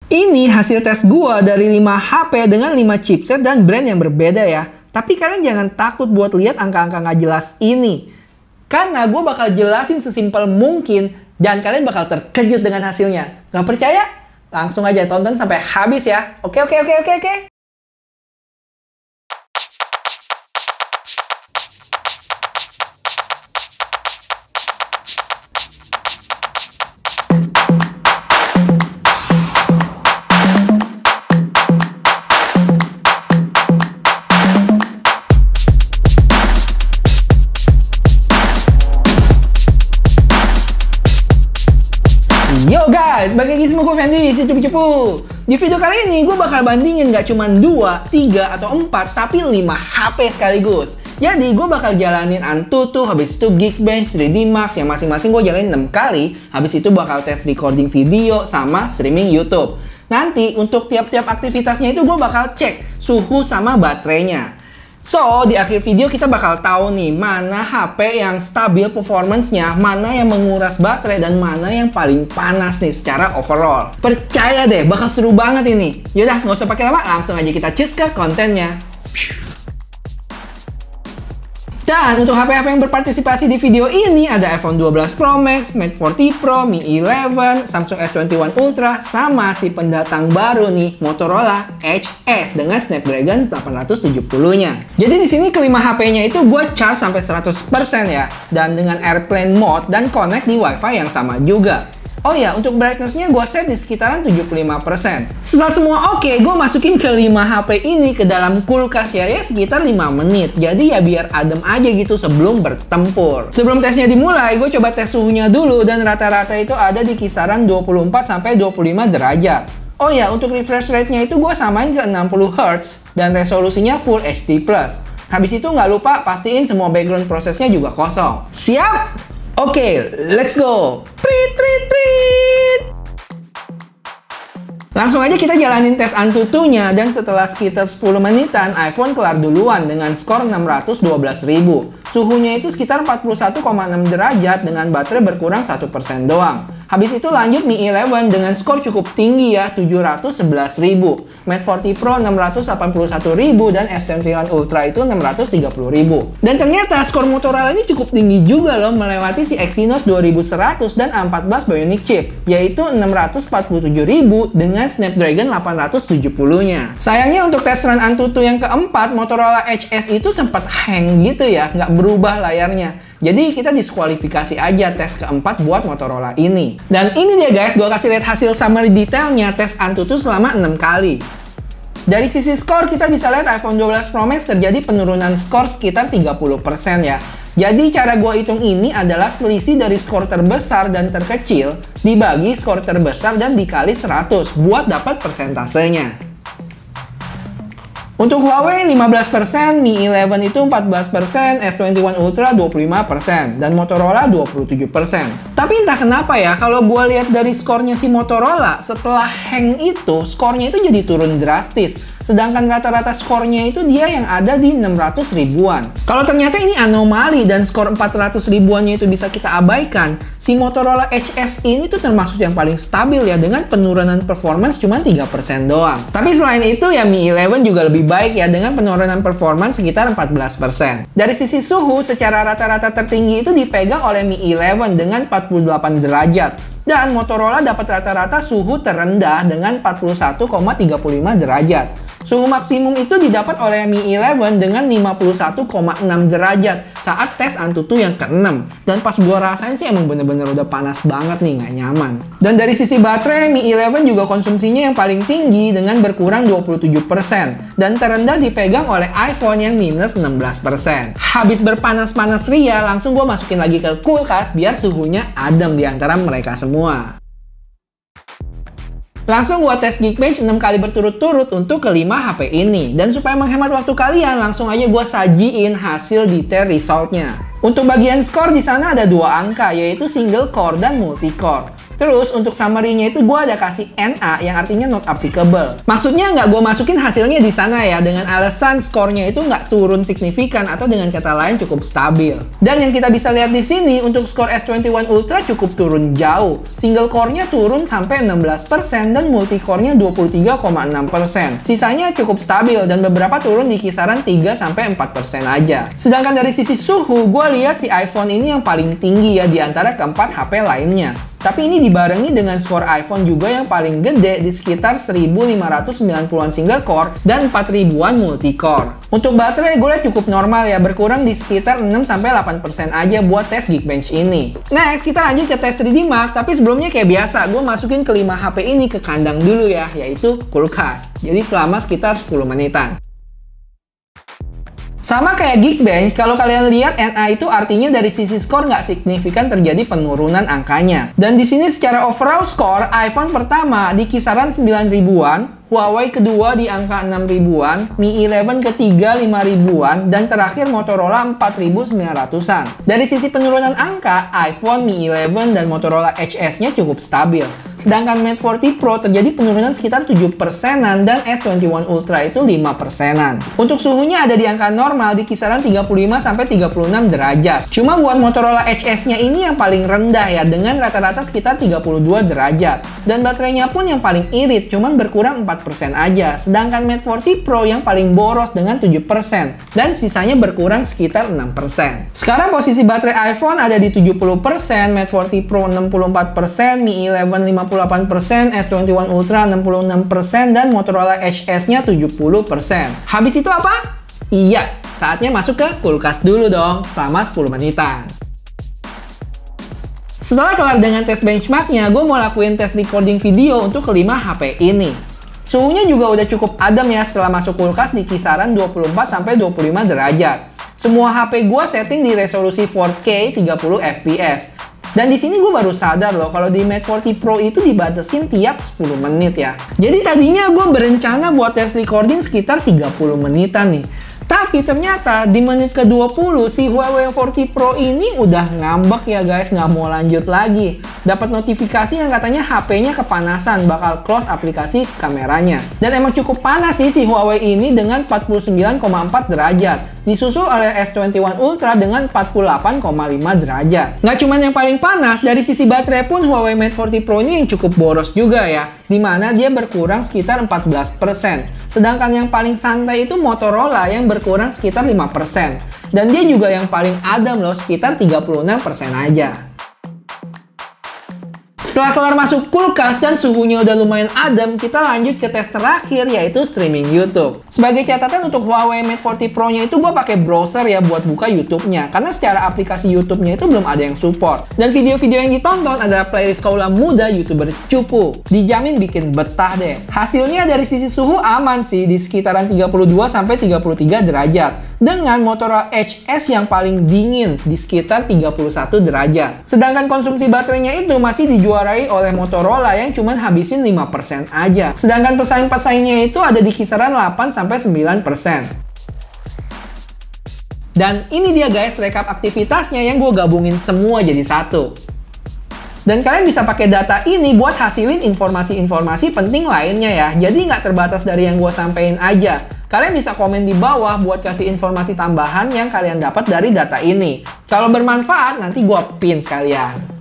Ini hasil tes gua dari 5 HP dengan 5 chipset dan brand yang berbeda ya. Tapi kalian jangan takut buat lihat angka-angka nggak jelas ini. Karena gua bakal jelasin sesimpel mungkin dan kalian bakal terkejut dengan hasilnya. Gak percaya? Langsung aja tonton sampai habis ya. Oke. Yo guys, balik lagi sama gue Fendi, si cupu-cupu. Di video kali ini gue bakal bandingin gak cuma 2, 3, atau 4, tapi 5 HP sekaligus. Jadi gue bakal jalanin Antutu, habis itu Geekbench, 3D Max yang masing-masing gue jalanin 6 kali. Habis itu bakal tes recording video sama streaming YouTube. Nanti untuk tiap-tiap aktivitasnya itu gue bakal cek suhu sama baterainya. So, di akhir video kita bakal tahu nih mana HP yang stabil performance-nya, mana yang menguras baterai, dan mana yang paling panas nih secara overall. Percaya deh, bakal seru banget ini. Yaudah, nggak usah pakai lama, langsung aja kita cus ke kontennya. Dan untuk HP-HP yang berpartisipasi di video ini ada iPhone 12 Pro Max, Mate 40 Pro, Mi 11, Samsung S21 Ultra, sama si pendatang baru nih, Motorola Edge S dengan Snapdragon 870-nya. Jadi di sini kelima HP-nya itu gue charge sampai 100% ya, dan dengan Airplane Mode dan connect di WiFi yang sama juga. Oh ya, untuk brightness-nya gue set di sekitaran 75%. Setelah semua oke, gue masukin ke 5 HP ini ke dalam kulkas ya sekitar 5 menit. Jadi ya biar adem aja gitu sebelum bertempur. Sebelum tesnya dimulai, gue coba tes suhunya dulu dan rata-rata itu ada di kisaran 24-25 derajat. Oh ya, untuk refresh rate-nya itu gue samain ke 60 Hz dan resolusinya Full HD+. Habis itu nggak lupa pastiin semua background prosesnya juga kosong. Siap? Oke, let's go! Prit! Langsung aja kita jalanin tes Antutunya dan setelah sekitar 10 menitan iPhone kelar duluan dengan skor 612.000. Suhunya itu sekitar 41,6 derajat dengan baterai berkurang 1% doang. Habis itu lanjut Mi 11 dengan skor cukup tinggi ya, 711.000. Mate 40 Pro 681.000 dan S21 Ultra itu 630.000. Dan ternyata skor Motorola ini cukup tinggi juga loh, melewati si Exynos 2100 dan A14 Bionic chip, yaitu 647.000 dengan Snapdragon 870-nya. Sayangnya untuk tes run Antutu yang keempat, Motorola Edge S itu sempat hang gitu ya, nggak berubah layarnya. Jadi kita diskualifikasi aja tes keempat buat Motorola ini. Dan ini dia guys, gue kasih lihat hasil summary detailnya tes Antutu selama 6 kali. Dari sisi skor kita bisa lihat iPhone 12 Pro Max terjadi penurunan skor sekitar 30% ya. Jadi cara gue hitung ini adalah selisih dari skor terbesar dan terkecil dibagi skor terbesar dan dikali 100 buat dapat persentasenya. Untuk Huawei 15%, Mi 11 itu 14%, S21 Ultra 25%, dan Motorola 27%. Tapi entah kenapa ya, kalau gue lihat dari skornya si Motorola, setelah hang itu, skornya itu jadi turun drastis. Sedangkan rata-rata skornya itu dia yang ada di 600 ribuan. Kalau ternyata ini anomali dan skor 400 ribuannya itu bisa kita abaikan, si Motorola Edge S ini tuh termasuk yang paling stabil ya, dengan penurunan performance cuma 3% doang. Tapi selain itu ya Mi 11 juga lebih baik ya, dengan penurunan performance sekitar 14%. Dari sisi suhu, secara rata-rata tertinggi itu dipegang oleh Mi 11 dengan 48 derajat. Dan Motorola dapat rata-rata suhu terendah dengan 41,35 derajat. Suhu maksimum itu didapat oleh Mi 11 dengan 51,6 derajat saat tes Antutu yang ke-6. Dan pas gua rasain sih emang bener-bener udah panas banget nih, nggak nyaman. Dan dari sisi baterai, Mi 11 juga konsumsinya yang paling tinggi dengan berkurang 27%. Dan terendah dipegang oleh iPhone yang minus 16%. Habis berpanas-panas ria, langsung gua masukin lagi ke kulkas biar suhunya adem di antara mereka semua. Langsung gua tes Geekbench 6 kali berturut-turut untuk kelima HP ini. Dan supaya menghemat waktu kalian, langsung aja gua sajiin hasil detail resultnya. Untuk bagian skor di sana ada 2 angka, yaitu single core dan multi core. Terus untuk summary-nya itu gue ada kasih NA yang artinya not applicable. Maksudnya nggak gue masukin hasilnya di sana ya, dengan alasan skornya itu nggak turun signifikan atau dengan kata lain cukup stabil. Dan yang kita bisa lihat di sini untuk skor S21 Ultra cukup turun jauh. Single core-nya turun sampai 16% dan multi core-nya 23,6%. Sisanya cukup stabil dan beberapa turun di kisaran 3-4% aja. Sedangkan dari sisi suhu, gue lihat si iPhone ini yang paling tinggi ya di antara keempat HP lainnya. Tapi ini dibarengi dengan skor iPhone juga yang paling gede di sekitar 1590-an single core dan 4000-an multi core. Untuk baterai gue lihat cukup normal ya, berkurang di sekitar 6-8% aja buat tes Geekbench ini. Next, kita lanjut ke tes 3D Mark, tapi sebelumnya kayak biasa, gue masukin kelima HP ini ke kandang dulu ya, yaitu kulkas. Jadi selama sekitar 10 menitan. Sama kayak Geekbench, kalau kalian lihat NA itu artinya dari sisi skor nggak signifikan terjadi penurunan angkanya. Dan di sini secara overall skor, iPhone pertama di kisaran 9000-an, Huawei kedua di angka 6.000-an, Mi 11 ketiga 5.000-an, dan terakhir Motorola 4.900-an. Dari sisi penurunan angka, iPhone, Mi 11, dan Motorola HS-nya cukup stabil. Sedangkan Mate 40 Pro terjadi penurunan sekitar 7%-an dan S21 Ultra itu 5%-an. Untuk suhunya ada di angka normal di kisaran 35-36 derajat. Cuma buat Motorola HS-nya ini yang paling rendah ya, dengan rata-rata sekitar 32 derajat. Dan baterainya pun yang paling irit, cuman berkurang 4% aja. Sedangkan Mate 40 Pro yang paling boros dengan 7%. Dan sisanya berkurang sekitar 6%. Sekarang posisi baterai iPhone ada di 70%, Mate 40 Pro 64%, Mi 11 58%, S21 Ultra 66%, dan Motorola HS-nya 70%. Habis itu apa? Iya, saatnya masuk ke kulkas dulu dong, selama 10 menitan. Setelah kelar dengan tes benchmarknya, gue mau lakuin tes recording video untuk kelima HP ini. Suhunya juga udah cukup adem ya setelah masuk kulkas di kisaran 24-25 derajat. Semua HP gue setting di resolusi 4K 30 fps. Dan di sini gue baru sadar loh kalau di Mate 40 Pro itu dibatasin tiap 10 menit ya. Jadi tadinya gue berencana buat tes recording sekitar 30 menitan nih. Tapi ternyata di menit ke-20 si Huawei 40 Pro ini udah ngambek ya guys, nggak mau lanjut lagi. Dapat notifikasi yang katanya HP-nya kepanasan, bakal close aplikasi kameranya. Dan emang cukup panas sih si Huawei ini dengan 49,4 derajat. Disusul oleh S21 Ultra dengan 48,5 derajat. Nggak cuma yang paling panas, dari sisi baterai pun Huawei Mate 40 Pro ini yang cukup boros juga ya, dimana dia berkurang sekitar 14%. Sedangkan yang paling santai itu Motorola yang berkurang sekitar 5%. Dan dia juga yang paling adem loh, sekitar 36% aja. Setelah kelar masuk kulkas dan suhunya udah lumayan adem, kita lanjut ke tes terakhir yaitu streaming YouTube. Sebagai catatan untuk Huawei Mate 40 Pro-nya itu gue pakai browser ya buat buka YouTube-nya, karena secara aplikasi YouTube-nya itu belum ada yang support. Dan video-video yang ditonton adalah playlist kaula muda YouTuber cupu. Dijamin bikin betah deh. Hasilnya dari sisi suhu aman sih, di sekitaran 32-33 derajat. Dengan Motorola HS yang paling dingin di sekitar 31 derajat. Sedangkan konsumsi baterainya itu masih dijuarai oleh Motorola yang cuma habisin 5% aja. Sedangkan pesaing-pesaingnya itu ada di kisaran 8-9%. Dan ini dia guys rekap aktivitasnya yang gue gabungin semua jadi satu. Dan kalian bisa pakai data ini buat hasilin informasi-informasi penting lainnya ya. Jadi nggak terbatas dari yang gue sampein aja. Kalian bisa komen di bawah buat kasih informasi tambahan yang kalian dapat dari data ini. Kalau bermanfaat, nanti gue pin sekalian.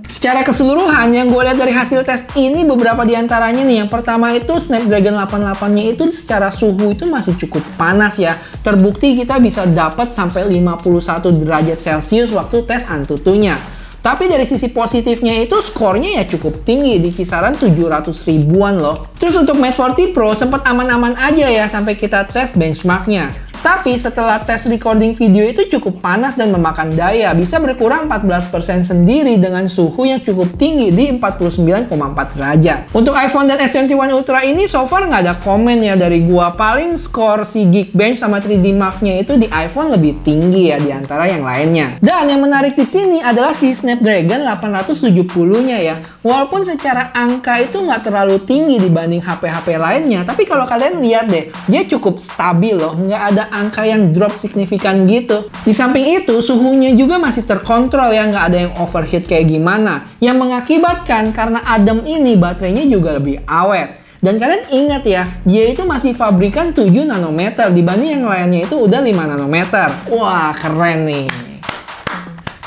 Secara keseluruhan, yang gue lihat dari hasil tes ini beberapa diantaranya nih. Yang pertama itu Snapdragon 88-nya itu secara suhu itu masih cukup panas ya. Terbukti kita bisa dapat sampai 51 derajat Celcius waktu tes Antutunya. Tapi dari sisi positifnya itu skornya ya cukup tinggi di kisaran 700 ribuan loh. Terus untuk Mate 40 Pro sempat aman-aman aja ya sampai kita tes benchmarknya. Tapi setelah tes recording video itu cukup panas dan memakan daya, bisa berkurang 14% sendiri dengan suhu yang cukup tinggi di 49,4 derajat. Untuk iPhone dan S21 Ultra ini so far nggak ada komen ya dari gua. Paling skor si Geekbench sama 3D Mark-nya itu di iPhone lebih tinggi ya di antara yang lainnya. Dan yang menarik di sini adalah si Snapdragon 870-nya ya. Walaupun secara angka itu nggak terlalu tinggi dibanding HP-HP lainnya, tapi kalau kalian lihat deh, dia cukup stabil loh, nggak ada angka yang drop signifikan gitu. Di samping itu, suhunya juga masih terkontrol ya, nggak ada yang overheat kayak gimana. Yang mengakibatkan karena Adem ini baterainya juga lebih awet. Dan kalian ingat ya, dia itu masih pabrikan 7 nanometer dibanding yang lainnya itu udah 5 nanometer. Wah, keren nih.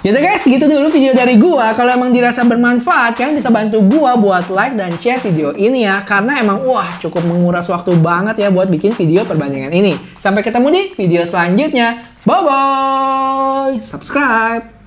Yaudah guys, segitu dulu video dari gua. Kalau emang dirasa bermanfaat, kalian bisa bantu gua buat like dan share video ini ya. Karena emang cukup menguras waktu banget ya buat bikin video perbandingan ini. Sampai ketemu di video selanjutnya. Bye-bye! Subscribe!